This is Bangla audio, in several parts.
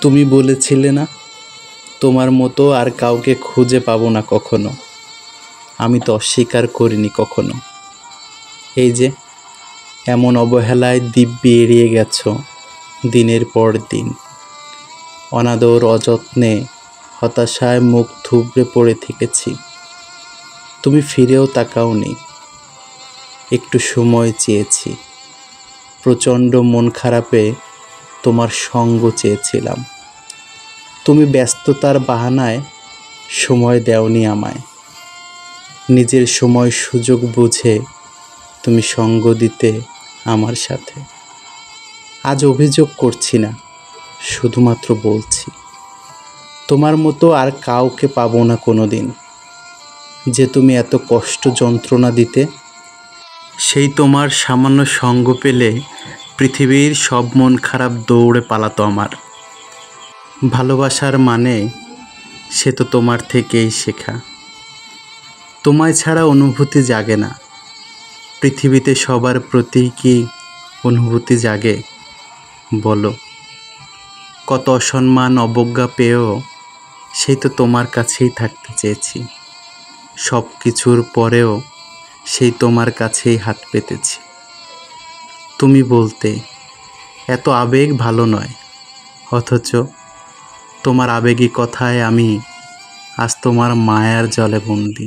তুমি বলেছিলে না তোমার মতো আর কাউকে খুঁজে পাবো না কখনো। আমি তো অস্বীকার করিনি কখনো। এই যে এমন অবহেলায় দিব্যি এড়িয়ে গেছো দিনের পর দিন। অনাদর, অযত্নে, হতাশায় মুখ থুবড়ে পড়ে থেকেছি। তুমি ফিরেও তাকাওনি। একটু সময় চেয়েছি। প্রচণ্ড মন খারাপে তোমার সঙ্গ চেয়েছিলাম। তুমি ব্যস্ততার বাহানায় সময় দেওনি আমায়। নিজের সময় সুযোগ বুঝে তুমি সঙ্গ দিতে আমার সাথে। আজ অভিযোগ করছি না, শুধুমাত্র বলছি তোমার মতো আর কাউকে পাবো না কোনো দিন। যে তুমি এত কষ্ট যন্ত্রণা দিতে, সেই তোমার সামান্য সঙ্গ পেলে পৃথিবীর সব মন খারাপ দৌড়ে পালাতো আমার। ভালোবাসার মানে সে তো তোমার থেকেই শেখা। তোমায় ছাড়া অনুভূতি জাগে না। পৃথিবীতে সবার প্রতি কি অনুভূতি জাগে বলো? কত অসম্মান, অবজ্ঞা পেয়েও সেই তো তোমার কাছেই থাকতে চেয়েছি। সব কিছুর পরেও সেই তোমার কাছেই হাত পেতেছি। তুমি বলতে এত আবেগ ভালো নয়, অথচ তোমার আবেগী কথায় আমি আজ তোমার মায়ার জলে বন্দি।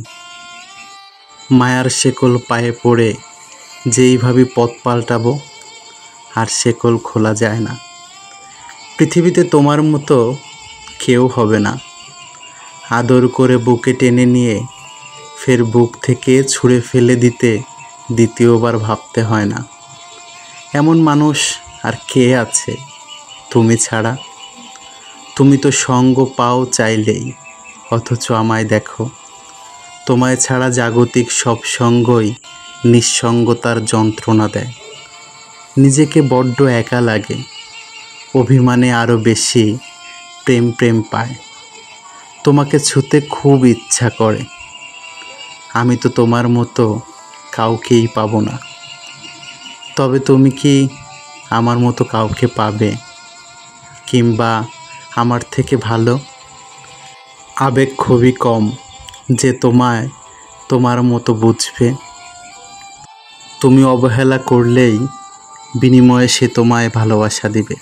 মায়ার শেকল পায়ে পড়ে যেইভাবে পথ পাল্টাবো, আর শেকল খোলা যায় না। পৃথিবীতে তোমার মতো কেউ হবে না। আদর করে বুকে টেনে নিয়ে ফের বুক থেকে ছুঁড়ে ফেলে দিতে দ্বিতীয়বার ভাবতে হয় না। এমন মানুষ আর কে আছে তুমি ছাড়া? তুমি তো সঙ্গ পাও চাইলেই, অথচ আমায় দেখো। তোমায় ছাড়া জাগতিক সব সঙ্গই নিঃসঙ্গতার যন্ত্রণা দেয়। নিজেকে বড্ড একা লাগে। অভিমানে আরও বেশি প্রেম প্রেম পায়। তোমাকে ছুঁতে খুব ইচ্ছা করে। আমি তো তোমার মতো কাউকেই পাবো না। তবে তুমি কি আমার মতো কাউকে পাবে, কিংবা আমার থেকে ভালো? আবেগ খুবই কম যে তোমায় তোমার মতো বুঝবে। তুমি অবহেলা করলেই বিনিময়ে সে তোমায় ভালোবাসা দিবে।